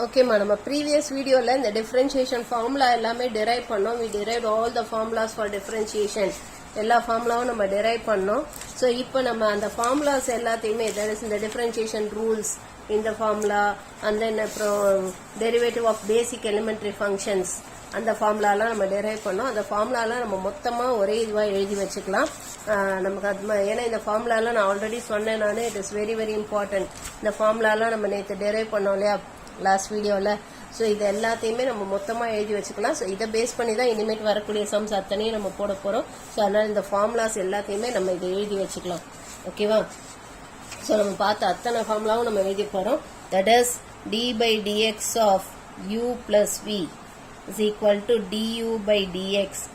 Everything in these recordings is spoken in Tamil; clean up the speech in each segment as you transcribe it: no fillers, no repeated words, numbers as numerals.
Okay, நம்ம previous videoல இந்த differentiation formula எல்லாமே derive பண்ணோம். We derived all the formulas for differentiation. எல்லா ஃபார்முலாவும் நம்ம derive பண்ணோம். So இப்போ நம்ம அந்த formulas எல்லாத்தையுமே that is இந்த differentiation rules இந்த formula and then அப்புறம் derivative of basic elementary functions அந்த ஃபார்முலாலாம் நம்ம derive பண்ணோம். அந்த ஃபார்முலாலாம் நம்ம மொத்தமா ஒரே இதுவா எழுதி வச்சுக்கலாம். நமக்கு அது ஏன்னா இந்த ஃபார்முலாலாம் நான் ஆல்ரெடி சொன்னேன் நானே it is very very important. இந்த ஃபார்முலாலாம் நம்ம நேத்து derive பண்ணோம் இல்லையா லாஸ்ட் வீடியோல. ஸோ இது எல்லாத்தையுமே நம்ம மொத்தமாக எழுதி வச்சுக்கலாம். ஸோ இதை பேஸ் பண்ணி தான் இனிமேட் வரக்கூடிய சம்ஸ் அத்தனையும் நம்ம போட போகிறோம். ஸோ அதனால் இந்த ஃபார்முலாஸ் எல்லாத்தையுமே நம்ம இதை எழுதி வச்சுக்கலாம். ஓகேவா? ஸோ நம்ம பார்த்த அத்தனை ஃபார்முலாவும் நம்ம எழுதி போகிறோம். That is d by dx of u plus v is equal to du by dx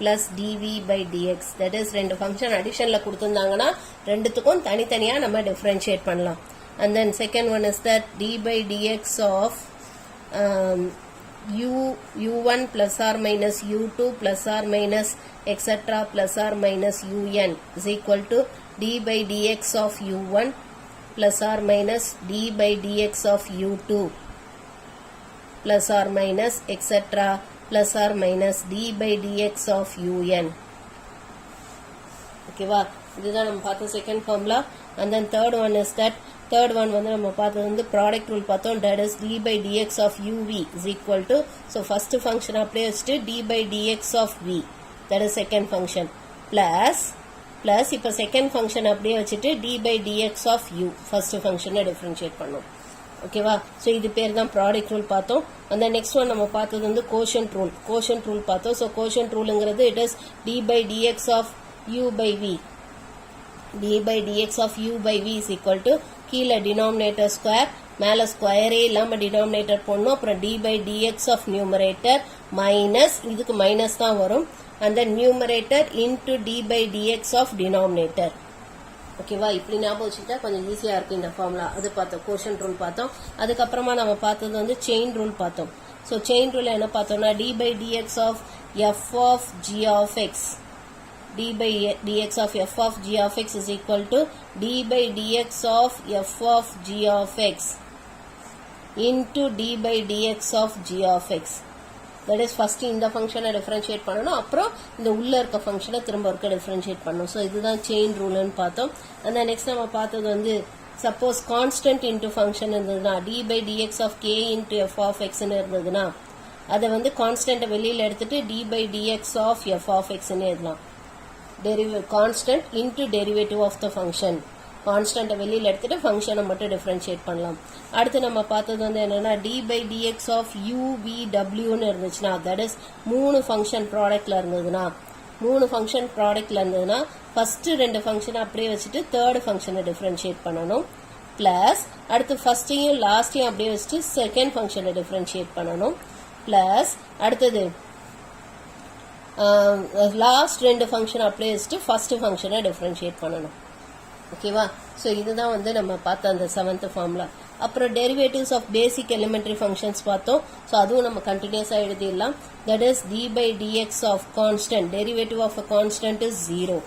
plus dv by dx. That is ரெண்டு ஃபங்க்ஷன் அடிஷனில் கொடுத்துருந்தாங்கன்னா ரெண்டுத்துக்கும் தனித்தனியாக நம்ம டிஃப்ரென்ஷியேட் பண்ணலாம். And then second one is that d by dx of u1 plus or minus u2 plus or minus etc plus or minus un is equal to d by dx of u1 plus or minus d by dx of u2 plus or minus etc plus or minus d by dx of un. Okay, wow. This is the second formula. And then third one is that third one வந்து நம்ம பார்த்தது வந்து ப்ராடக்ட் ரூல் பார்த்தோம். that is d by dx of uv is equal to so first function அப்படியே வச்சுட்டு d by dx of v that is second function plus இப்போ second function அப்படியே வச்சுட்டு d by dx of u first function differentiate பண்ணோம். ஓகேவா? ஸோ இது பேர் தான் ப்ராடக்ட் ரூல் பார்த்தோம். அந்த நெக்ஸ்ட் ஒன் நம்ம பார்த்தது வந்து கோஷன்ட் ரூல் பார்த்தோம். ஸோ கோஷன்ட் ரூலுங்கிறது it is d by dx of u by v d by dx of u by v is equal to கீழே டினாமினேட்டர் ஸ்கொயர் மேலே ஸ்கொயரே இல்லாமல் டினாமினேட்டர் போடணும். அப்புறம் d by dx of numerator minus இதுக்கு மைனஸ் தான் வரும். அந்த numerator into d by dx of denominator. ஓகேவா? இப்படி ஞாபகம் வச்சுக்கிட்டா கொஞ்சம் ஈஸியாக இருக்கும் இந்த ஃபார்முலா. அது பார்த்தோம், கோஷன் ரூல் பார்த்தோம். அதுக்கப்புறமா நம்ம பார்த்தது வந்து செயின் ரூல் பார்த்தோம். ஸோ செயின் ரூல் என்ன பார்த்தோம்னா d by dx of f of g of x d by dx of f of g of x is equal to d by dx of f of g of x into d by dx of g of x. That is first இந்த ஃபங்க்ஷனை டிஃபரன்ஷியேட் பண்ணணும். அப்புறம் இந்த உள்ள இருக்க ஃபங்க்ஷனை திரும்ப இருக்க டிஃபரன்ஷியேட் பண்ணணும். ஸோ இதுதான் செயின் ரூல்னு பார்த்தோம். அந்த நெக்ஸ்ட் நம்ம பார்த்தது வந்து சப்போஸ் கான்ஸ்டன்ட் இன்டூ ஃபங்க்ஷன் இருந்ததுன்னா d by dx of k into f of xன்னு இருந்ததுன்னா அதை வந்து கான்ஸ்டன்ட்டை வெளியில் எடுத்துட்டு d by dx of f of xன்னு எழுதலாம். Constant into derivative of the function. Constant வெளியில் எடுத்துட்டு ஃபங்க்ஷனை மட்டும் டிஃபரன்ஷியேட் பண்ணலாம். அடுத்து நம்ம பார்த்தது வந்து என்னன்னா d by dx of u v w ன்னு இருந்துச்சுன்னா that is மூணு ஃபங்க்ஷன் ப்ராடக்ட்ல இருந்ததுன்னா ஃபர்ஸ்ட் ரெண்டு ஃபங்க்ஷனை அப்படியே வச்சுட்டு தேர்ட் ஃபங்க்ஷனை டிஃபரன்ஷியேட் பண்ணணும். பிளஸ் அடுத்து ஃபர்ஸ்டையும் லாஸ்டையும் அப்படியே வச்சுட்டு செகண்ட் ஃபங்க்ஷனை டிஃபரன்ஷியேட் பண்ணணும். பிளஸ் அடுத்தது லாஸ்ட் ரெண்டு ஃபங்க்ஷன் அப்படியே வச்சுட்டு ஃபர்ஸ்ட் ஃபங்க்ஷனை டிஃபரன்ஷியேட் பண்ணணும். ஓகேவா? ஸோ இதுதான் வந்து நம்ம பார்த்த அந்த செவன்த் ஃபார்முலா. அப்புறம் derivatives of basic elementary functions பார்த்தோம். ஸோ அதுவும் நம்ம கண்டினியூஸாக எழுதிடலாம். That is d by dx of constant derivative of a constant is 0.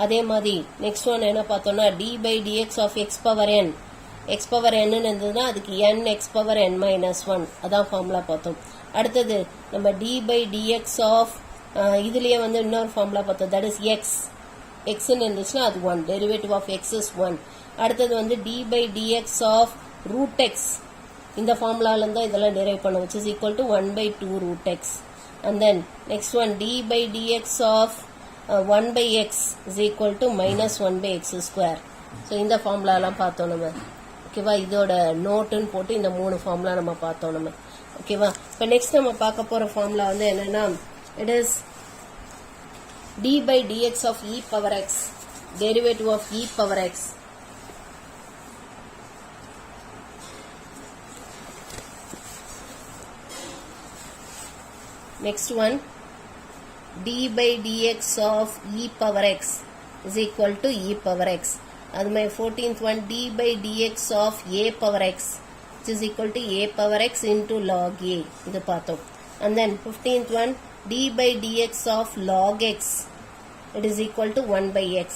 அதே மாதிரி நெக்ஸ்ட் ஒன் என்ன பார்த்தோம்னா d by dx of x power n இருந்ததுன்னா அதுக்கு n x power n minus 1 அதான் ஃபார்முலா பார்த்தோம். அடுத்தது நம்ம டி பை டிஎக்ஸ் ஆஃப் இதுலயே வந்து இன்னொரு ஃபார்முலா பார்த்தோம். தட் இஸ் எக்ஸ்ன்னு இருந்துச்சுன்னா அது 1 டெரிவேட்டிவ் ஆஃப் எக்ஸ் இஸ் 1. அடுத்தது வந்து d by dx of root x இந்த ஃபார்முலால இருந்தா இதெல்லாம் டெரைவ் பண்ணும் which is equal to 1 by 2 root x. And then next one d by dx of 1 by x is equal to minus 1 by x square. So இந்த ஃபார்முலாலாம் பார்த்தோம் நம்ம. ஓகேவா? இதோட நோட்டுன்னு போட்டு இந்த மூணு ஃபார்முலா நம்ம பார்த்தோம் நம்ம. ஓகேவா? இப்போ நெக்ஸ்ட் நம்ம பார்க்க போற ஃபார்முலா வந்து என்னன்னா it is d by dx of e power x derivative of e power x. Next one d by dx of e power x is equal to e power x. அது my 14th one d by dx of a power x which is equal to a power x into log a இது பார்த்தோம். And then 15th one d by dx of log x it is equal to 1 by x.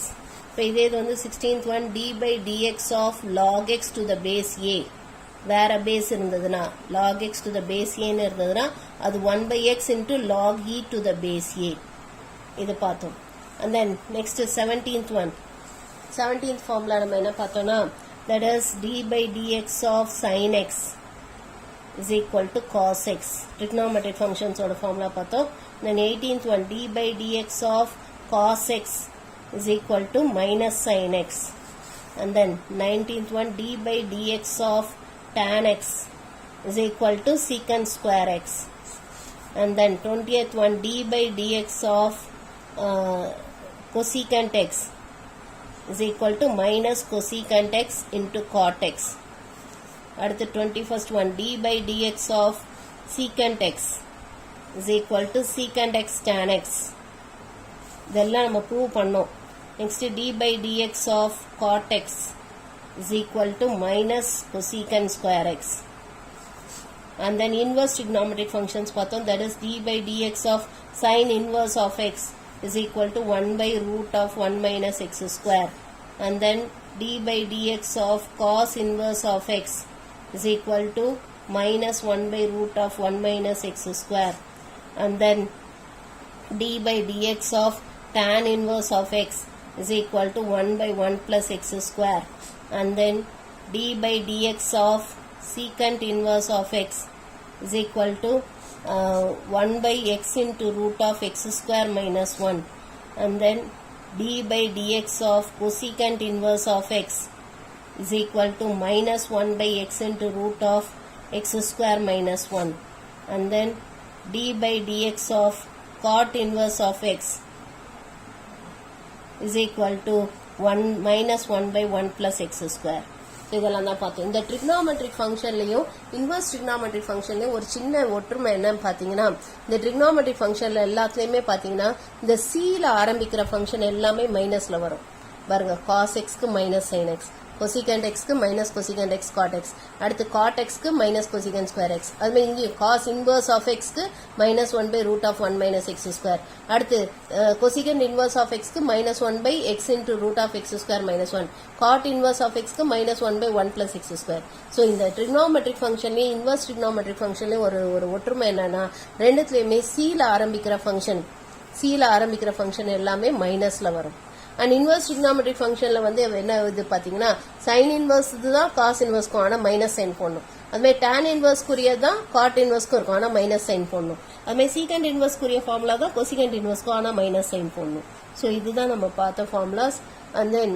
இப்போ இதே வந்து 16th one d by dx of log x to the base a வேற பேஸ் இருந்ததுன்னா log x to the base a ன்னு இருந்ததுன்னா அது 1 by x into log e to the base a இது பார்த்தோம். and then next 17th one 17th formula நம்ம என்ன பார்த்தோம்னா that is d by dx of sin x is equal to cos x trigonometric functions ஓட formula பார்த்தோம். then 18th one d by dx of cos x is equal to minus sin x. and then 19th one d by dx of tan x is equal to secant square x. and then 20th one d by dx of cosecant x is equal to minus cosecant x into cot x. அடுத்து 21st one d by dx of secant x is equal to secant x tan x. இதெல்லாம் நம்ம ப்ரூவ் பண்ணோம். next d by dx of cot x is equal to minus cosecant square x. and then inverse trigonometric functions பார்த்தோம். that is d by dx of sin inverse of x is equal to 1 by root of 1 minus x square. and then d by dx of cos inverse of x is equal to minus 1 by root of 1 minus x square. and then d by dx of tan inverse of x is equal to 1 by 1 plus x square. and then d by dx of secant inverse of x is equal to 1 by x into root of x square minus 1. and then d by dx of cosecant inverse of x is equal to minus 1 by x into root of x square minus 1. and then d by dx of cot inverse of x is equal to 1 minus 1 by 1 plus x square. இதெல்லாம் தான் பார்த்தோம். இந்த trigonometric functionலயும் inverse trigonometric functionலயும் ஒரு சின்ன ஒற்றுமை என்னன்னு பார்த்தீங்கன்னா இந்த trigonometric functionல எல்லாத்துலயுமே பார்த்தீங்கன்னா இந்த c ல ஆரம்பிக்கிற function எல்லாமே மைனஸ்ல வரும். பாருங்க cos x க்கு minus sin x, cosecant x க்கு minus cosecant x cot x, அடுத்து cot x க்கு minus cosecant square x, அதுமே இங்கே cos inverse of x க்கு minus 1 by root of 1 minus x square, அடுத்து cosecant inverse of x க்கு minus 1 by x into root of x square minus 1, cot inverse of x க்கு minus 1 by 1 plus x square. So இந்த trigonometric functionலயே inverse trigonometric functionலயே ஒரு ஒற்றுமை என்னன்னா ரெண்டுத்துலயுமே c ல ஆரம்பிக்கிற function எல்லாமே மைனஸ்ல வரும். and inverse trigonometric functionல வந்து என்ன இது பாத்தீங்கன்னா sin inverse தான் cos inverse க்கு ஆனா மைனஸ் சைன் போடணும். அதுமே tan inverse குரியது தான் cot inverse க்கு இருக்கும் ஆனா மைனஸ் சைன் போடணும். அதுமே secant inverse குரிய ஃபார்முலா தான் cosecant inverse க்கு ஆனா மைனஸ் சைன் போடணும். சோ இதுதான் நம்ம பார்த்த ஃபார்முலாஸ். and then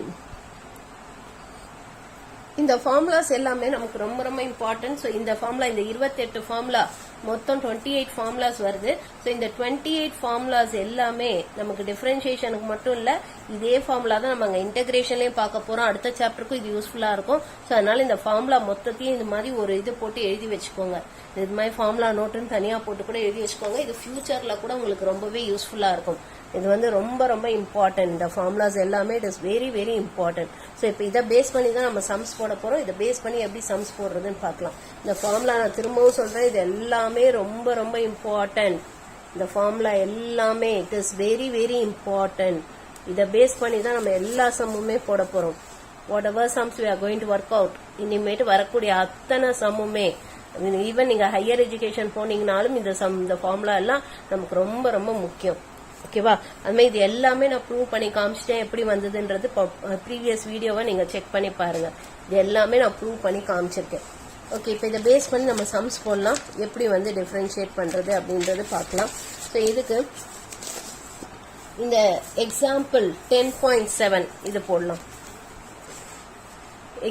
இந்த ஃபார்முலாஸ் எல்லாமே நமக்கு ரொம்ப ரொம்ப இம்பார்ட்டன்ட். ஸோ இந்த ஃபார்முலா இந்த 28 ஃபார்முலா மொத்தம் 28 ஃபார்முலாஸ் வருது. ஸோ இந்த 28 ஃபார்முலாஸ் எல்லாமே நமக்கு டிஃபரன்ஷியேஷனுக்கு மட்டும் இல்ல இதே ஃபார்முலா தான் நம்ம அங்க இன்டகிரேஷன்லயும் பார்க்க போறோம். அடுத்த சாப்டருக்கும் இது யூஸ்ஃபுல்லா இருக்கும். ஸோ அதனால இந்த ஃபார்முலா மொத்தத்தையும் இந்த மாதிரி ஒரு இது போட்டு எழுதி வச்சுக்கோங்க. இது மாதிரி ஃபார்முலா நோட்டுன்னு தனியா போட்டு கூட எழுதி வச்சுக்கோங்க. இது ஃபியூச்சர்ல கூட உங்களுக்கு ரொம்பவே யூஸ்ஃபுல்லா இருக்கும். இது வந்து ரொம்ப ரொம்ப இம்பார்ட்டன்ட். இந்த ஃபார்முலாஸ் எல்லாமே it is very very important. So இப்போ இதை பேஸ் பண்ணி தான் நம்ம சம்ஸ் போட போறோம். இதை பேஸ் பண்ணி எப்படி சம்ஸ் போடுறதுன்னு பார்க்கலாம். இந்த ஃபார்முலா நான் திரும்பவும் சொல்றேன், இது எல்லாமே ரொம்ப ரொம்ப இம்பார்ட்டன்ட். இந்த ஃபார்முலா எல்லாமே it is very very important. இதை பேஸ் பண்ணி தான் நம்ம எல்லா சம்முமே போட போறோம். Whatever sums we are going to work out இனிமேட்டு வரக்கூடிய அத்தனை சம்முமே ஈவன் நீங்க ஹையர் எஜுகேஷன் போனீங்கனாலும் இந்த ஃபார்முலா எல்லாம் நமக்கு ரொம்ப ரொம்ப முக்கியம். ஓகேவா? அதுமாதிரி இது எல்லாமே நான் ப்ரூவ் பண்ணி காமிச்சிட்டேன். எப்படி வந்ததுன்றது ப்ரீவியஸ் வீடியோவை நீங்க செக் பண்ணி பாருங்க. இது எல்லாமே நான் ப்ரூவ் பண்ணி காமிச்சிருக்கேன். ஓகே, இப்போ இதை பேஸ் பண்ணி நம்ம சம்ஸ் போடலாம். எப்படி வந்து டிஃபரன்ஷியேட் பண்றது அப்படின்றது பார்க்கலாம். ஸோ இதுக்கு இந்த எக்ஸாம்பிள் 10.7 இது போடலாம்.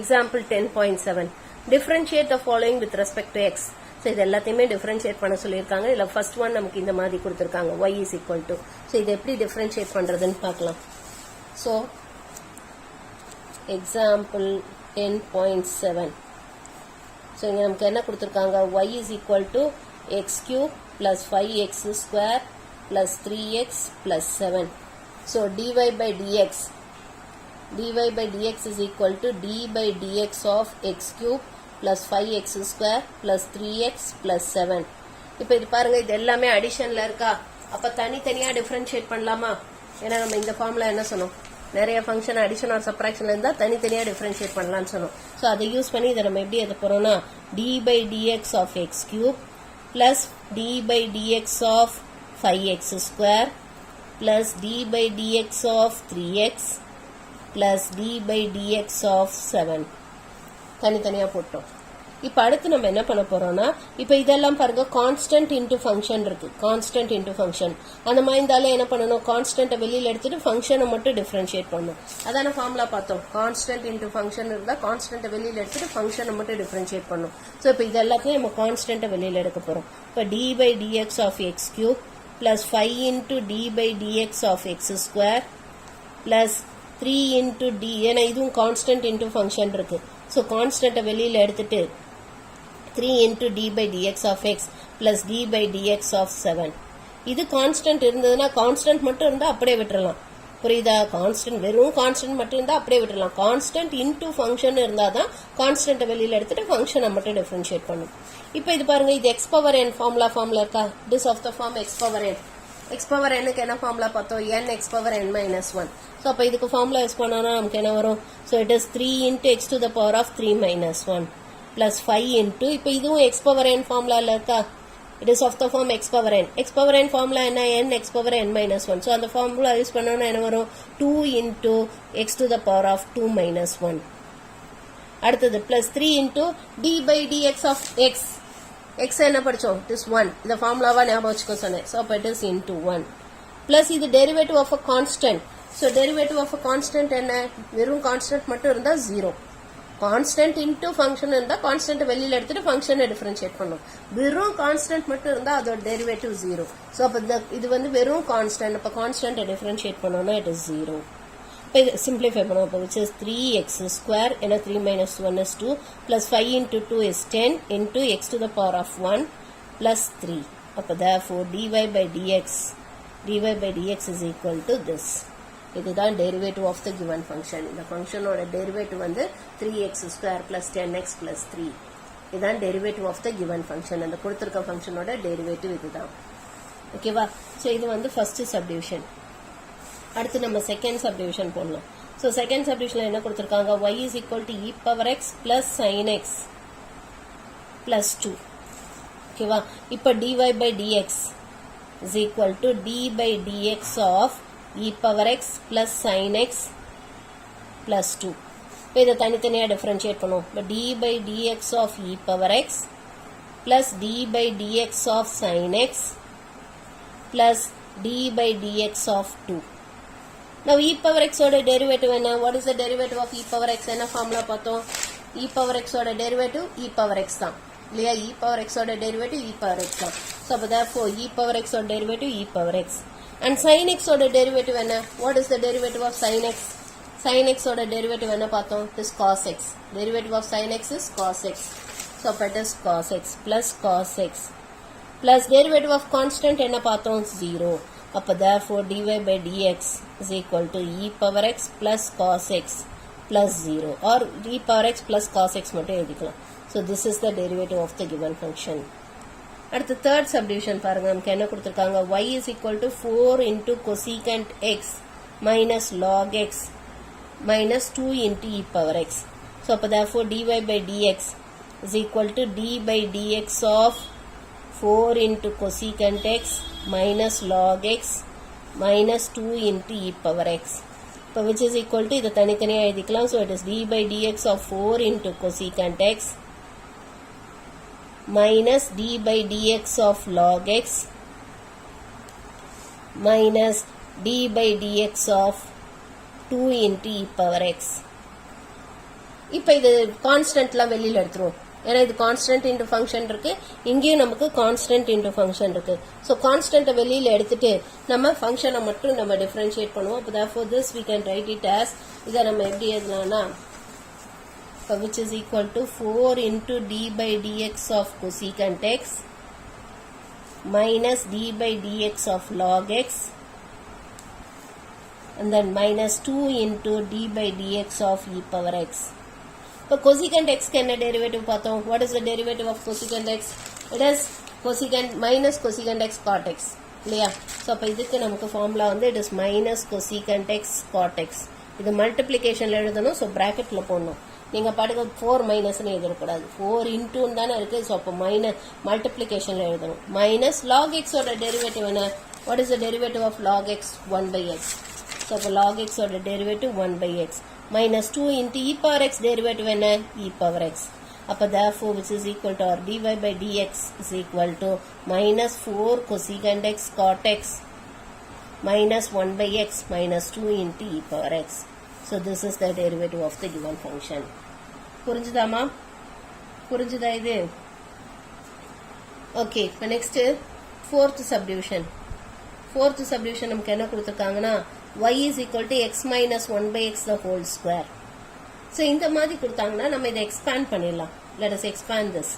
Example 10.7 differentiate the following with respect to x. So இது எல்லாத்தையுமே டிஃபரன்ஷியேட் பண்ண சொல்லியிருக்காங்க. இதுல ஃபர்ஸ்ட் ஒன் நமக்கு இந்த மாதிரி கொடுத்திருக்காங்க y is equal to. So இது எப்படி டிஃபரன்ஷியேட் பண்றதுன்னு பார்க்கலாம். So example 10.7. So இங்க நமக்கு என்ன கொடுத்திருக்காங்க, y is equal to x cube plus 5x square plus 3x plus 7. So dy by dx is equal to d by dx of x cube plus 5x square plus 3x plus 7. இப்போ இது பாருங்க, இது எல்லாமே அடிஷன்ல இருக்கா? அப்ப தனித்தனியா டிஃபரன்ஷியேட் பண்ணலாமா? ஏன்னா நம்ம இந்த ஃபார்முலா என்ன சொன்னோம், நிறைய ஃபங்க்ஷன் அடிஷன் ஆர் சப்ராக்ஷன்ல இருந்தா தனித்தனியா டிஃபரன்ஷியேட் பண்ணலாம்னு சொன்னோம். ஸோ அதை யூஸ் பண்ணி இதை நம்ம எப்படி எழுத போறோம்னா d by dx of x cube plus d by dx of 5x square plus d by dx of 3x plus d by dx of 7 தனித்தனியா போட்டோம். இப்போ அடுத்து நம்ம என்ன பண்ண போறோம்னா இப்போ இதெல்லாம் பாருங்க கான்ஸ்டன்ட் இன்டு ஃபங்க்ஷன் இருக்கு. கான்ஸ்டன்ட் இன்டு ஃபங்க்ஷன் அந்த மாதிரி இருந்தாலும் என்ன பண்ணணும், கான்ஸ்டன்ட்டை வெளியில எடுத்துட்டு ஃபங்க்ஷனை மட்டும் டிஃபரன்ஷியேட் பண்ணணும். அதான ஃபார்முலா பார்த்தோம். கான்ஸ்டன்ட் இன்டு ஃபங்க்ஷன் இருந்தா கான்ஸ்டன்ட்டை வெளியில எடுத்துட்டு ஃபங்க்ஷனை மட்டும் டிஃபரன்ஷியேட் பண்ணணும். ஸோ இப்போ இது எல்லாத்தையும் நம்ம கான்ஸ்டன்ட்டை வெளியில எடுக்க போறோம். இப்போ d by dx of x cube plus 5 into d by dx of x square plus 3 into d, ஏன்னா இதுவும் கான்ஸ்டன்ட் இன்டு ஃபங்க்ஷன் இருக்கு. ஸோ கான்ஸ்டன்ட்டை வெளியில எடுத்துட்டு 3 into d by dx of x plus d by dx of 7. இது கான்ஸ்டன்ட் இருந்ததுன்னா கான்ஸ்டன்ட் மட்டும் இருந்தா அப்படியே விட்டுறலாம். புரியுதா? கான்ஸ்டன்ட் வெறும் கான்ஸ்டன்ட் மட்டும் இருந்தா அப்படியே விட்டுறலாம். கான்ஸ்டன்ட் இன்டு ஃபங்க்ஷன் இருந்தாதான் கான்ஸ்டன்ட்டை வெளியில எடுத்துட்டு ஃபங்க்ஷனை மட்டும் டிஃபரன்ஷியேட் பண்ணும். இப்போ இது பாருங்க, இது x power n ஃபார்முலா இருக்கா? this of the form x power n. x power n க்கு என்ன ஃபார்முலா பார்த்தோம்? n x power n minus 1. So அப்போ இதுக்கு ஃபார்முலா யூஸ் பண்ணோம்னா நமக்கு என்ன வரும்? So it is 3 into x to the power of 3 minus 1 plus 5 into, இப்போ இதுவும் x power n ஃபார்முலால இருக்கா? it is of the form x power n. x power n formula என்ன? n x power n minus 1. So அந்த ஃபார்முலா யூஸ் பண்ணோம்னா என்ன வரும்? 2 into x to the power of 2 minus 1. அடுத்தது plus 3 into d by dx of x. x என்ன படிச்சோம்? it is 1. இந்த ஃபார்முலாவா ஞாபகம் வச்சுக்கோ சொன்னேன். ஸோ அப்போ it is into 1 plus இது derivative of a constant. So derivative of a constant என்ன? வெறும் கான்ஸ்டன்ட் மட்டும் இருந்தா 0. கான்ஸ்டன்ட் இன்டு ஃபங்க்ஷன் இருந்தா கான்ஸ்டன்ட் வெளியில எடுத்துட்டு ஃபங்க்ஷனை டிஃபரன்ஷியேட் பண்ணும். வெறும் கான்ஸ்டன்ட் மட்டும் இருந்தா அதோட டெரிவேட்டிவ் 0. ஸோ அப்போ இது வந்து வெறும் கான்ஸ்டன்ட். அப்போ கான்ஸ்டன்ட்டை டிஃபரன்ஷியேட் பண்ணோம்னா இட் இஸ் 0. இப்போ இது சிம்பிளிஃபை பண்ணுவோம். இப்போ விச் இஸ் 3x ஸ்கொயர், ஏன்னா 3 minus 1 is 2 plus 5 into 2 is 10 into x to the power of 1 plus 3. அப்போ therefore dy by dx is equal to this. இதுதான் derivative of the given function. இந்த ஃபங்க்ஷனோட டெரிவேட்டிவ் வந்து 3x square plus 10x plus 3. இதுதான் derivative of the given function. அந்த கொடுத்துருக்க ஃபங்க்ஷனோட டெரிவேட்டிவ் இதுதான். ஓகேவா? ஸோ இது வந்து ஃபர்ஸ்ட் சப்டிவிஷன். அடுத்து நம்ம செகண்ட் சப்டிவிஷன் போடலாம். ஸோ செகண்ட் சப்டிவிஷன்ல என்ன கொடுத்துருக்காங்க? y is equal to e power x plus sin x plus 2. ஓகேவா? இப்போ dy by dx is equal to d by dx of e power x plus sin x plus 2. இப்போ இதை தனித்தனியா டிஃபரன்ஷியேட் பண்ணுவோம். இப்போ d by dx of e power x plus d by dx of sin x plus d by dx of 2. Now e power x ஓட டெரிவேட்டிவ் என்ன? what is the derivative of e power x? என்ன ஃபார்முலா பார்த்தோம்? e power x ஓட டெரிவேட்டிவ் e power x தான் இல்லையா? e power x ஓட டெரிவேட்டிவ் e power x தான். ஸோ அப்போ therefore e power x ஓட derivative e power x. And sin x ஓட டெரிவேட்டிவ் என்ன? what is the derivative of sin x? sin x ஓட டெரிவேட்டிவ் என்ன பார்த்தோம்? it is cos x. derivative of sin x is cos x. so it is cos x plus cos x plus derivative of constant என்ன பார்த்தோம்? 0. அப்போ therefore dy by dx is equal to e power x plus cos x plus 0 or e power x plus cos x மட்டும் எழுதிக்கலாம். so this is the derivative of the given function. அடுத்து தேர்ட் சப்டிவிஷன் பாருங்க. நமக்கு என்ன கொடுத்துருக்காங்க? y is equal to 4 into cosecant x minus log x minus 2 into e power x. so அப்போ therefore dy by dx is equal to d by dx of 4 into cosecant x minus log x minus 2 into e power x. இப்போ which is equal to இதை தனித்தனியாக எழுதிக்கலாம். so it is d by dx of 4 into cosecant x minus d by dx of log x minus d by dx of 2 into e power x. இப்போ இது கான்ஸ்டன்ட்லாம் வெளியில் எடுத்துருவோம். ஏன்னா இது கான்ஸ்டன்ட் இன்டு ஃபங்க்ஷன் இருக்கு, இங்கேயும் நமக்கு கான்ஸ்டன்ட் இன்டு ஃபங்க்ஷன் இருக்கு. ஸோ கான்ஸ்டன்ட்டை வெளியில் எடுத்துட்டு நம்ம ஃபங்க்ஷனை மட்டும் நம்ம டிஃபரன்ஷியேட் பண்ணுவோம். அப்போ therefore this we can write it as, இதை நம்ம எப்படி எழுதலாம்னா which is equal to 4 into d by dx of cosecant x minus d by dx of log x and then minus 2 into d by dx of e power x. இப்போ cosecant x க்கு என்ன டெரிவேட்டிவ் பார்த்தோம்? what is the derivative of cosecant x? it is cosecant minus cosecant x cot x இல்லையா? ஸோ அப்போ இதுக்கு நமக்கு ஃபார்முலா வந்து it is minus cosecant x cot x. இது மல்டிப்ளிகேஷன்ல எழுதணும். ஸோ பிராக்கெட்ல போடணும். நீங்க பாட்டுக்கு 4 மைனஸ்னு எழுதக்கூடாது. 4 இன்டூன்னு தானே இருக்கு. ஸோ அப்போ மைனஸ் மல்டிப்ளிகேஷன்ல எழுதணும். மைனஸ் லாக் எக்ஸோட டெரிவேட்டிவ் என்ன? What is the derivative of log x? 1/x. So அப்போ லாக் எக்ஸோட derivative 1/x. minus 2 into e power x derivative என்ன? e power x. அப்போ therefore which is equal to, or dy by dx is equal to minus 4 cosecant x cot x minus 1/x minus 2 into e power x. So this is the derivative of the given function. புரிஞ்சுதாமா? புரிஞ்சுதா இது? ஓகே, இப்போ next fourth subdivision. fourth subdivision நமக்கு என்ன கொடுத்துருக்காங்கன்னா y is equal to x minus 1/x the whole square. So இந்த மாதிரி கொடுத்தாங்கன்னா நம்ம இதை எக்ஸ்பேண்ட் பண்ணிடலாம். let us expand this.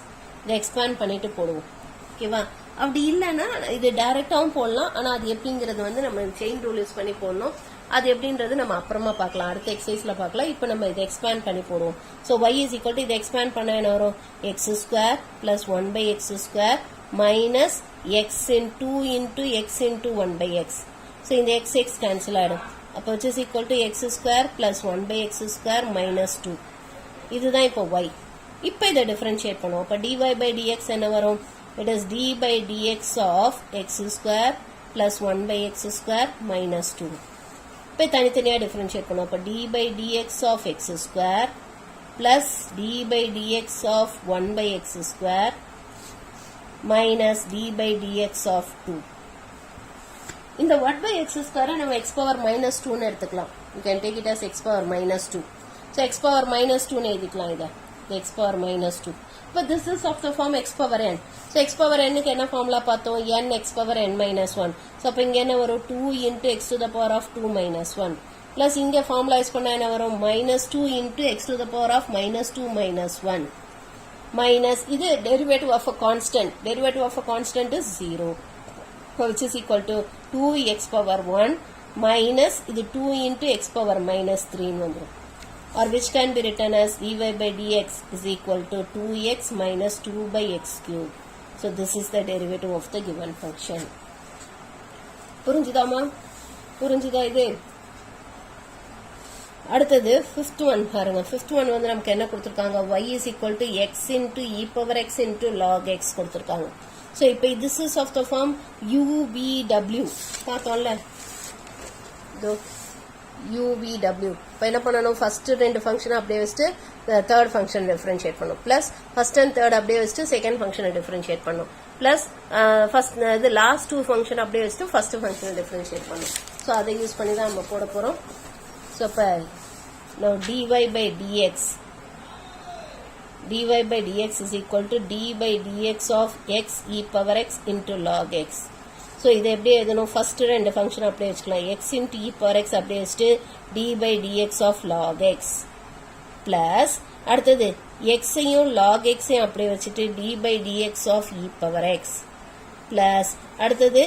இதை எக்ஸ்பேண்ட் பண்ணிட்டு போடுவோம். ஓகேவா? அப்படி இல்லைன்னா இது டைரக்டாவும் போடலாம். ஆனால் அது எப்படிங்கிறது வந்து நம்ம செயின் ரூல் யூஸ் பண்ணி போடணும். அது எப்படின்றது நம்ம அப்புறமா பார்க்கலாம். அடுத்த எக்ஸசைஸ்ல பார்க்கலாம். இப்போ நம்ம இதை எக்ஸ்பேண்ட் பண்ணி போடுவோம். So y is equal to இதை எக்ஸ்பேண்ட் பண்ண என்ன வரும்? x square plus 1/x square minus x into x into 1/x. So in the x cancel ஆயிடும். அப்போ which is equal to x square plus 1/x square minus 2. இதுதான் இப்போ y. இப்போ இதை டிஃபரன்ஷியேட் பண்ணுவோம். அப்போ dy by dx என்ன வரும்? It is d by dx of x square plus 1/x square minus 2. இப்போ தனித்தனியாக டிஃபரன்ஷியேட் பண்ணுவோம். அப்போ d by dx of x square plus d by dx of 1/x square minus d by dx of 2. இந்த 1/x square நம்ம x power minus 2 எடுத்துக்கலாம். You can take it as x power minus 2. So x power minus 2 எழுதிக்கலாம் இதை. x power minus 2. But this is of the form x power n. So x power n க்கு என்ன ஃபார்முலா பார்த்தோம்? n x power n minus 1. So அப்போ இங்க என்ன வரும்? 2 into x to the power of 2 minus 1. Plus இங்க ஃபார்முலா யூஸ் பண்ணா என்ன வரும்? minus 2 into x to the power of minus 2 minus 1. Minus இது derivative of a constant. Derivative of a constant is 0. So which is equal to 2x power 1 minus இது 2 into x power minus 3 வந்துரும். Or which can be written as dy by dx is equal to 2x minus 2 by x cube. So this is the derivative of the given function. புரிஞ்சுதாமா? புரிஞ்சுதா இது? அடுத்தது fifth one பாருங்க. fifth one வந்து நமக்கு என்ன கொடுத்துருக்காங்க? y is equal to x into e power x into log x கொடுத்துருக்காங்க. So இப்போ this is of the form UVW. பார்த்தோம்ல? UVW. இப்போ என்ன பண்ணணும்? ஃபர்ஸ்ட் ரெண்டு ஃபங்க்ஷனை அப்படியே வச்சுட்டு தேர்ட் ஃபங்க்ஷன் டிஃபரன்ஷியேட் பண்ணும். பிளஸ் ஃபர்ஸ்ட் அண்ட் தேர்ட் அப்படியே வச்சுட்டு செகண்ட் ஃபங்க்ஷனை டிஃபரன்ஷியேட் பண்ணும். பிளஸ் ஃபர்ஸ்ட் இது லாஸ்ட் டூ ஃபங்க்ஷன் அப்படியே வச்சுட்டு ஃபர்ஸ்ட் ஃபங்க்ஷனை டிஃபரன்ஷியேட் பண்ணும். ஸோ அதை யூஸ் பண்ணி தான் நம்ம போட போகிறோம். ஸோ இப்போ now dy by dx is equal to d by dx of x e power x into log x. So இதை எப்படி எழுதணும்? ஃபர்ஸ்ட் ரெண்டு ஃபங்க்ஷன் அப்படியே வச்சுக்கலாம். x into e power x அப்படியே வச்சுட்டு d by dx of log x plus அடுத்தது எக்ஸையும் log xையும் அப்படியே வச்சுட்டு d by dx of e power x plus அடுத்தது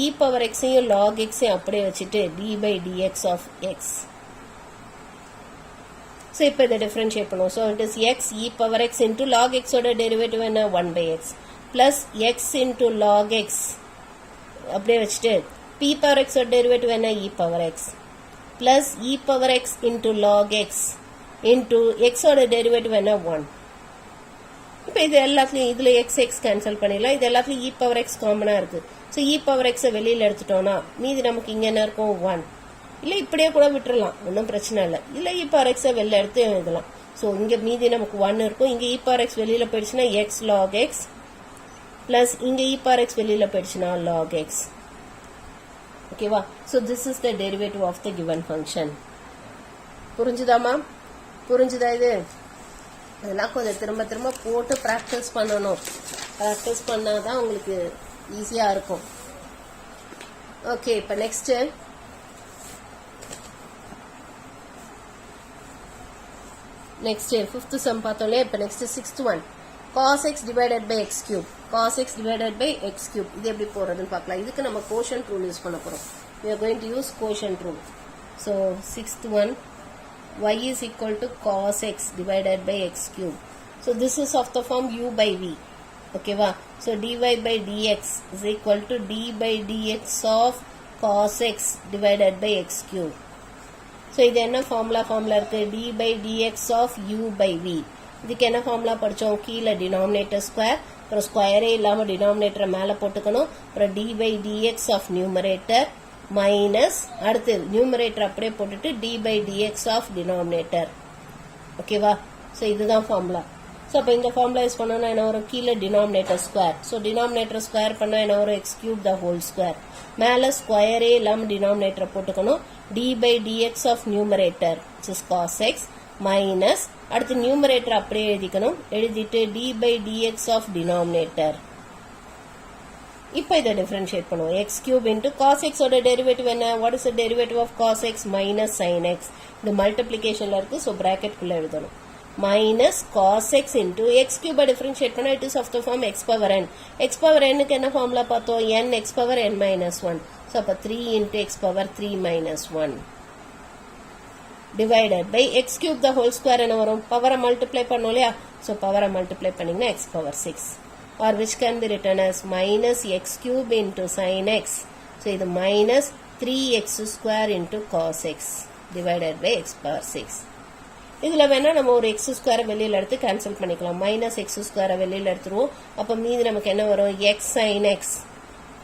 e power xையும் log xையும் அப்படியே வச்சுட்டு d by dx of x. So இப்போ இதை டிஃபரன்ஷியேட் பண்ணுவோம். So it is x e power x into log x ஓட டெரிவேட்டிவ் என்ன? 1/x plus x into log x அப்படியே வச்சுட்டு p power x ஓட டெரிவேட்டிவ் என்ன? e power x plus e power x into log x into x ஓட டெரிவேட்டிவ் என்ன? 1. இப்போ இது எல்லாத்துலையும் இதில் x கேன்சல் பண்ணிடலாம். இது எல்லாத்துலையும் e power x காமனாக இருக்குது. ஸோ e power x வெளியில் எடுத்துட்டோம்னா மீதி நமக்கு இங்கே என்ன இருக்கும்? 1. இல்லை இப்படியே கூட விட்டுறலாம், ஒன்றும் பிரச்சனை இல்லை. இல்லை e power x வெளில எடுத்து எழுதலாம். ஸோ இங்கே மீதி நமக்கு 1 இருக்கும். இங்கே e power x வெளியில் போயிடுச்சுன்னா x log x பிளஸ் இங்கே e power x வெளியில் போயிடுச்சுன்னா log x. ஓகேவா? So this is the derivative of the given function. புரிஞ்சுதாமா? புரிஞ்சுதா இது? அதெல்லாம் கொஞ்சம் திரும்ப திரும்ப போட்டு ப்ராக்டிஸ் பண்ணணும். ப்ராக்டிஸ் பண்ணாதான் உங்களுக்கு ஈஸியாக இருக்கும். ஓகே, இப்போ நெக்ஸ்ட்டு ஃபிஃப்த் சம் பார்த்தோம்லே. இப்போ next sixth one cos x divided by x cube. cos x divided by x cube இது எப்படி போறதுன்னு பார்க்கலாம். இதுக்கு நம்ம quotient rule யூஸ் பண்ண போறோம். We are going to use quotient rule. So sixth one, y is equal to cos x divided by x cube. So this is of the form u by v. Okay va? So dy by dx is equal to d by dx of cos x divided by x cube. So இது என்ன ஃபார்முலா இருக்கு d by dx of u by v. இதுக்கு என்ன ஃபார்முலா படித்தோம்? கீழே டினாமினேட்டர் ஸ்கொயர், அப்புறம் ஸ்கொயரே இல்லாமல் டினாமினேட்டரை மேலே போட்டுக்கணும், அப்புறம் d by dx of numerator minus அடுத்து நியூமரேட்டர் அப்படியே போட்டுட்டு d by dx of denominator. ஓகேவா? ஸோ இதுதான் ஃபார்முலா. ஸோ அப்போ இந்த ஃபார்முலா யூஸ் பண்ணோன்னா என்ன வரும்? கீழே denominator square, so denominator square பண்ணால் என்ன வரும்? X cube the whole square. மேலே ஸ்கொயரே இல்லாமல் டினாமினேட்டரை போட்டுக்கணும், d by dx of numerator which is cos x minus அடுத்து நியூமரேட்டர் அப்படியே எழுதிக்கணும், எழுதிட்டு d by dx of denominator. இப்போ இதை டிஃபரன்ஷியேட் பண்ணுவோம். எக்ஸ் கியூப் இன்ட்டு காஸ் எக்ஸோட டெரிவேட்டிவ் என்ன? What is the derivative of cos x minus sine x. இது மல்டிப்ளிகேஷன்ல இருக்கு, ஸோ பிராக்கெட்குள்ள எழுதணும். Minus cos x into x கியூபை டிஃபரன்ஷியேட் பண்ணா it is of the form x power n. X power என்னுக்கு என்ன ஃபார்முலா பார்த்தோம்? N x power n minus one. So அப்போ 3 into x power 3 minus one divided by x cube the whole square என்ன வரும்? பவரை மல்டிப்ளை பண்ணோம் இல்லையா? ஸோ பவரை மல்டிப்ளை பண்ணிங்கன்னா X power 6. or which can be written as minus x cube into sin x. So, இது minus 3x square into cos x divided by x power 6. இதில் வேணா நம்ம ஒரு x square வெளியில் எடுத்து கேன்சல் பண்ணிக்கலாம். minus x square வெளியில் எடுத்துருவோம். அப்போ மீதி நமக்கு என்ன வரும்? x sin x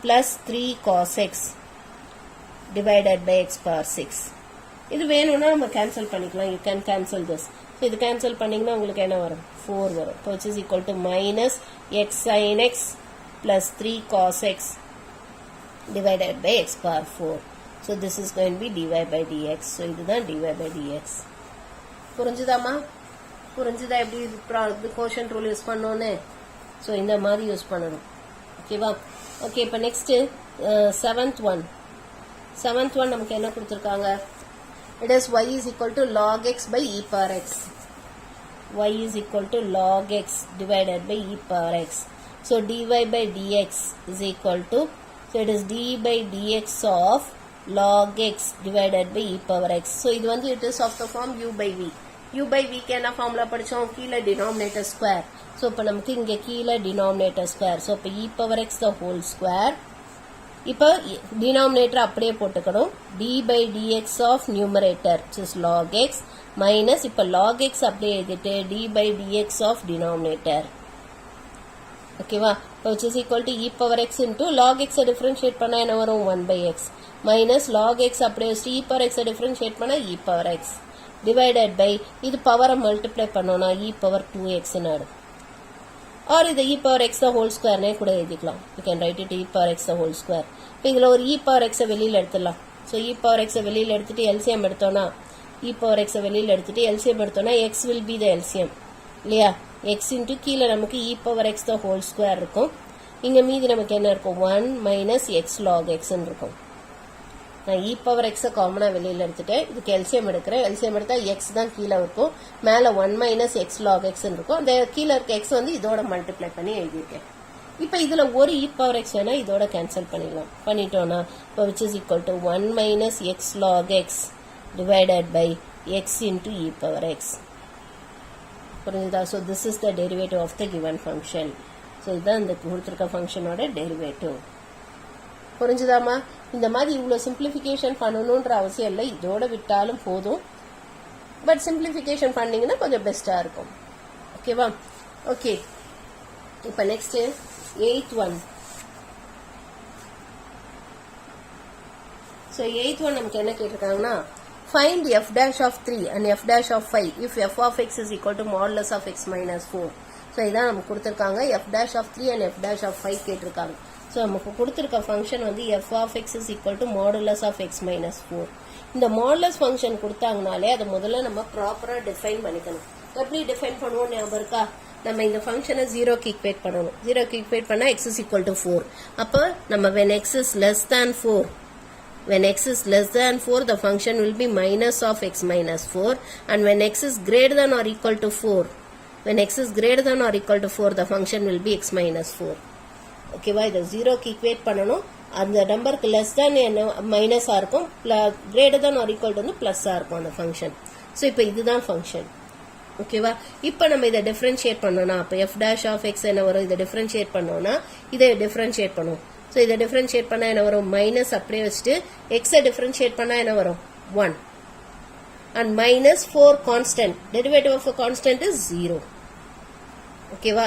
plus 3 cos x divided by x power 6. இது வேணும்னா நம்ம கேன்சல் பண்ணிக்கலாம். You can cancel this. இது கேன்சல் பண்ணிங்கன்னா உங்களுக்கு என்ன வரும்? 4 வரும். which is equal to minus x sin x plus 3 cos x divided by x power 4. So this is going to be dy by dx. So இதுதான் dy by dx. புரிஞ்சுதாமா? புரிஞ்சுதா எப்படி கோஷன்ட் ரூல் யூஸ் பண்ணோன்னு? ஸோ இந்த மாதிரி யூஸ் பண்ணணும். ஓகேவா? ஓகே, இப்போ நெக்ஸ்ட் செவன்த் ஒன் நமக்கு என்ன கொடுத்துருக்காங்க? It is y is equal to log x by e power x. Y is equal to log x divided by e power x. So dy by dx is equal to, so it is d by dx of log x divided by e power x. So இது வந்து it is of the form u by v. u by v க்கு என்ன ஃபார்முலா படிச்சோம்? கீழே denominator square. So இப்போ நமக்கு இங்கே கீழே denominator square. So இப்போ e power x the whole square. இப்போ டினாமினேட்டர் அப்படியே போட்டுக்கணும், d by dx of numerator which is log x minus இப்போ log x அப்படியே எழுதிட்டு d by dx of denominator. ஓகேவா? which is equal to e power x into log x differentiate பண்ணா என்ன வரும்? 1 by x minus log x அப்படியே e power x டிஃபரன்ஷியேட் பண்ணா e power x divided by இது பவரை மல்டிப்ளை பண்ணோம்னா e power 2x ஆடும். or இது e power x the whole square கூட எழுதிக்கலாம். you can write it e power x the whole square. இப்போ இதில் ஒரு e power x வெளியில் எடுத்துடலாம். ஸோ e power x வெளியில் எடுத்துட்டு LCM எடுத்தோம்னா e power x வெளியில் எடுத்துட்டு LCM எடுத்தோம்னா x will be the LCM இல்லையா? x இன்ட்டு கீழே நமக்கு e power x the whole square இருக்கும். இங்கே மீதி நமக்கு என்ன இருக்கும்? 1 மைனஸ் x log x இருக்கும். நான் e power x காமனாக வெளியில் எடுத்துட்டேன். இதுக்கு LCM எடுக்கிறேன். LCM எடுத்தால் x தான் கீழே இருக்கும், மேலே 1 மைனஸ் x log x இருக்கும். அந்த கீழே இருக்க x வந்து இதோட மல்டிப்ளை பண்ணி எழுதியிருக்கேன். இப்போ இதில் ஒரு e power x வேணா இதோட கேன்சல் பண்ணிடலாம். பண்ணிட்டோம்னா இப்போ which is equal to 1 minus x log x divided by x into e power x. புரிஞ்சுதா? So this is the derivative of the given function. So இதுதான் இந்த கொடுத்துருக்க ஃபங்க்ஷனோட டெரிவேட்டிவ். புரிஞ்சுதாமா? இந்த மாதிரி இவ்வளோ சிம்பிளிஃபிகேஷன் பண்ணணுன்ற அவசியம் இல்லை, இதோட விட்டாலும் போதும். பட் சிம்பிளிஃபிகேஷன் பண்ணிங்கன்னா கொஞ்சம் பெஸ்ட்டாக இருக்கும். ஓகேவா? ஓகே, இப்போ next 8th one. So 8th one நமக்கு என்ன கேட்டிருக்காங்கன்னா, find f dash of 3 and f dash of 5 if f of x is equal to modulus of x minus 4. So இதான் நமக்கு கொடுத்துருக்காங்க. f dash of 3 and f dash of 5 கேட்டிருக்காங்க. ஸோ நமக்கு கொடுத்துருக்க ஃபங்க்ஷன் வந்து f of x is equal to modulus of x minus 4. இந்த மாடுலஸ் ஃபங்க்ஷன் கொடுத்தாங்கனாலே அதை முதல்ல நம்ம ப்ராப்பராக டிஃபைன் பண்ணிக்கணும். எப்படி டிஃபைன் பண்ணுவோம் ஞாபகம் இருக்கா? நம்ம இந்த ஃபங்க்ஷனை 0க்கு ஈக்குவேட் பண்ணணும். 0க்கு ஈக்குவேட் பண்ணால் x is equal to 4. அப்போ நம்ம when x is less than 4, when x is less than 4, the function will be minus of x minus 4. And when x is greater than or equal to 4, when x is greater than or equal to 4, the function will be x minus 4. ஓகேவா? இதை 0க்கு ஈக்குவேட் பண்ணணும். அந்த நம்பருக்கு லெஸ் தேன் என்ன மைனஸாக இருக்கும், greater than or equal to வந்து ப்ளஸ்ஸாக இருக்கும் அந்த ஃபங்க்ஷன். ஸோ இப்போ இதுதான் ஃபங்க்ஷன். ஓகேவா? இப்போ நம்ம இதை டிஃப்ரென்ஷியேட் பண்ணோம்னா அப்போ எஃப் டேஷ் ஆஃப் எக்ஸ் என்ன வரும்? இதை டிஃப்ரென்ஷியேட் பண்ணோம்னா இதை டிஃப்ரென்ஷியேட் பண்ணுவோம். ஸோ இதை டிஃப்ரென்ஷியேட் பண்ணால் என்ன வரும்? மைனஸ் அப்படியே வச்சுட்டு எக்ஸை டிஃப்ரென்ஷியேட் பண்ணால் என்ன வரும்? 1. and minus 4 constant. Derivative of a constant is 0. ஓகேவா,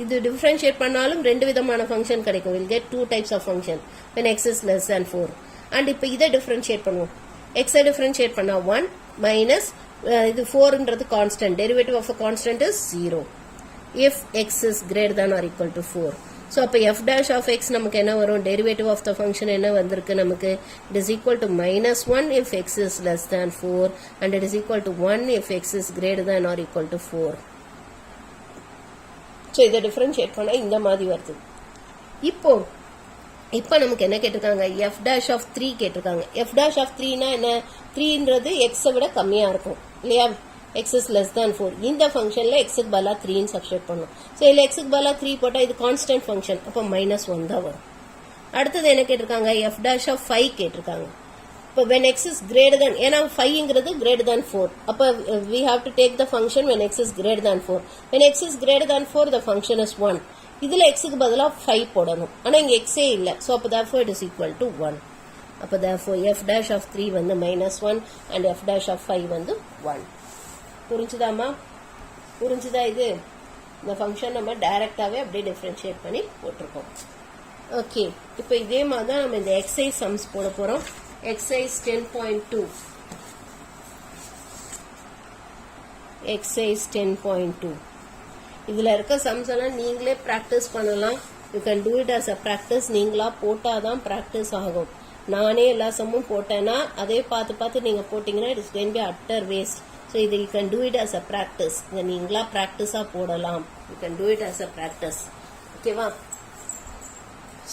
இது டிஃபரன்ஷியேட் பண்ணாலும் ரெண்டு விதமான ஃபங்க்ஷன் கிடைக்கும். Will get 2 types of function when x is less than 4. And இப்போ இதை டிஃபரன்ஷியேட் பண்ணுவோம். எக்ஸை டிஃபரன்ஷியேட் பண்ணா 1 மைனஸ் இது 4ன்றது constant. Derivative of a constant is 0 if x is greater than or equal to 4. So அப்போ f dash of x நமக்கு என்ன வரும், டெரிவேட்டிவ் ஆஃப் த ஃபங்க்ஷன் என்ன வந்திருக்கு நமக்கு, it is equal to -1 if x is less than 4 and it is equal to 1 if x is greater than or equal to 4. So இதை டிஃபரன்ஷியேட் பண்ணால் இந்த மாதிரி வருது. இப்போ நமக்கு என்ன கேட்டிருக்காங்க, f dash of 3 கேட்டிருக்காங்க. f dash of 3னா என்ன, 3ன்றது x விட கம்மியாக இருக்கும் இல்லையா, x is less than 4. இந்த ஃபங்க்ஷனில் எக்ஸுக்கு பதிலாக 3ன்னு சப்ஸ்டியூட் பண்ணணும். ஸோ இதில் எக்ஸுக்கு பதிலாக 3 போட்டால் இது கான்ஸ்டன்ட் ஃபங்க்ஷன், அப்போ -1 தான் வரும். அடுத்தது என்ன கேட்டிருக்காங்க, f dash of 5 கேட்டிருக்காங்க. இப்போ when x is greater than, ஏன்னா 5ங்கிறது greater than 4, அப்போ we have to take the function when x is greater than 4. when x is greater than 4 the function is 1. இதில் எக்ஸுக்கு பதிலாக 5 போடணும், ஆனால் இங்கே எக்ஸே இல்லை. ஸோ அப்போ therefore it is equal to 1. அப்போ therefore f dash of 3 வந்து -1 and f dash of 5 வந்து 1. புரிஞ்சுதாமா, புரிஞ்சுதா? இது இந்த ஃபங்க்ஷன் நம்ம டைரக்டாகவே அப்படியே டிஃபரன்ஷியேட் பண்ணி போட்டிருக்கோம். ஓகே, இப்போ இதே மாதிரி தான் நம்ம இந்த எக்ஸைஸ் சம்ஸ் போட போகிறோம். எக்ஸைஸ் 10.2 எக்ஸைஸ் 10.2 இதில் இருக்க சம்ஸ் எல்லாம் நீங்களே ப்ராக்டிஸ் பண்ணலாம். You can do it as a practice. நீங்களா போட்டால் தான் ப்ராக்டிஸ் ஆகும். நானே எல்லா சம்மும் போட்டேன்னா அதே பார்த்து நீங்கள் போட்டிங்கன்னா it is going be utter waste. So இது you can do it as a practice. இதை நீங்களா ப்ராக்டிஸாக போடலாம். You can do it as a practice. ஓகேவா?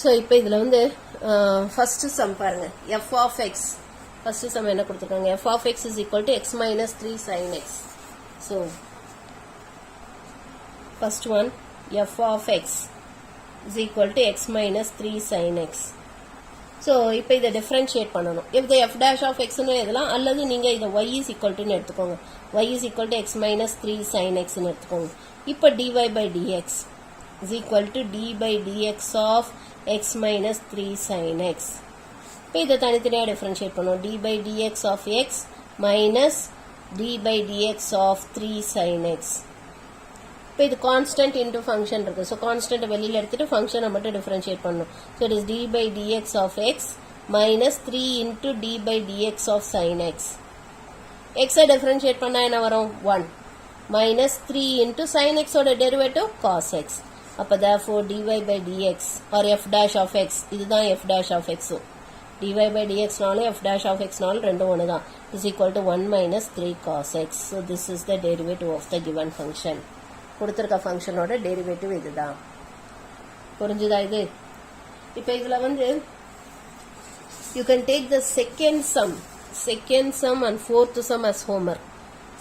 ஸோ இப்போ இதில் வந்து ஃபஸ்ட்டு சம் பாருங்க, F of X. First sum என்ன கொடுத்துருக்காங்க, F of X is equal to X minus 3 sin x. So first one, F of X is equal to X minus 3 sin x. So இப்போ இதை டிஃபரன்ஷியேட் பண்ணணும். இதை எஃப் டேஷ் ஆஃப் எக்ஸ்னு எழுதலாம், அல்லது நீங்கள் இதை ஒய் இஸ் ஈக்குவல் டு எடுத்துக்கோங்க. Y is equal to X minus 3 sin xன்னு எடுத்துக்கோங்க. இப்போ dy by dx is equal to d by dx of x minus 3 sin x. இப்போ இதை தனித்தனியாக டிஃபரன்ஷியேட் பண்ணுவோம். D by dx of x minus d by dx of 3 sin x. இப்போ இது கான்ஸ்டன்ட் இன்டூ ஃபங்க்ஷன் இருக்கு. ஸோ கான்ஸ்டன்ட் வெளியில் எடுத்துட்டு ஃபங்க்ஷனை மட்டும் டிஃபரன்ஷியேட் பண்ணணும். So it is d by dx of x minus 3 into d by dx of sine x. எக்ஸை டிஃபரன்ஷியேட் பண்ணால் என்ன வரும், 1 மைனஸ் 3 இன்டூ சைன் எக்ஸோட டெரிவேட்டிவ் காஸ் எக்ஸ். அப்போ therefore dy by dx or f dash of x, இதுதான் f dash of x. dy by dx நாலும் f dash of x நாலும் ரெண்டும் ஒன்று தான், is equal to 1 minus 3 cos x. So this is the derivative of the given function. கொடுத்திருக்க ஃபங்க்ஷனோட டெரிவேட்டிவ் இதுதான். புரிஞ்சுதா இது? இப்போ இதில் வந்து you can take the second sum and fourth sum as homework.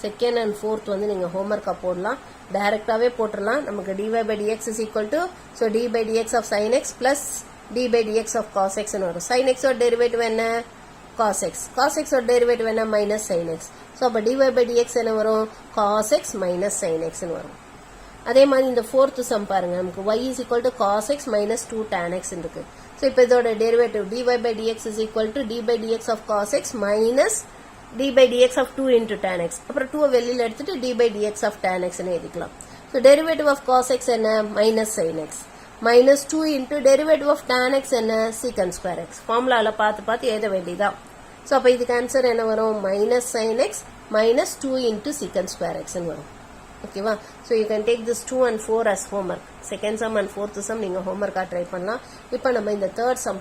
Second and fourth வந்து நீங்கள் ஹோம்ஒர்க்காக போடலாம், டைரெக்டாகவே போட்டுடலாம். நமக்கு dy by dx is equal to, so d by dx of sin x plus d by dx of cos x ன்னு வரும். sin x ஓட டெரிவேட்டிவ் என்ன, cos x. cos x ஓட டெரிவேட்டிவ் என்ன, minus sin x. ஸோ அப்போ dy by dx என்ன வரும், cos x minus sin x ன்னு வரும். அதே மாதிரி இந்த ஃபோர்த் சம் பாருங்க, நமக்கு y is equal to cos x minus 2 tan x இருக்கு. ஸோ இப்போ இதோட derivative dy by dx is equal to d by dx of cos x minus d by dx of 2 into tan x. அப்புறம் 2 வெளியில் எடுத்துட்டு d by dx of tan x ன்னு எழுதிக்கலாம். So derivative of cos x என்ன, minus sin x. minus 2 into derivative of tan x என்ன, secant square x. ஃபார்முலாவில் பார்த்து எழுத வேண்டியதான். ஸோ அப்போ இதுக்கு ஆன்சர் என்ன வரும், minus sin x minus 2 into secant square x ன்னு வரும். ஓகேவா? So you can take this 2 and 4 as homework. Second sum and fourth some நீங்கள் ஹோம்ஒர்க்காக ட்ரை பண்ணலாம். இப்போ நம்ம இந்த தேர்ட் சம்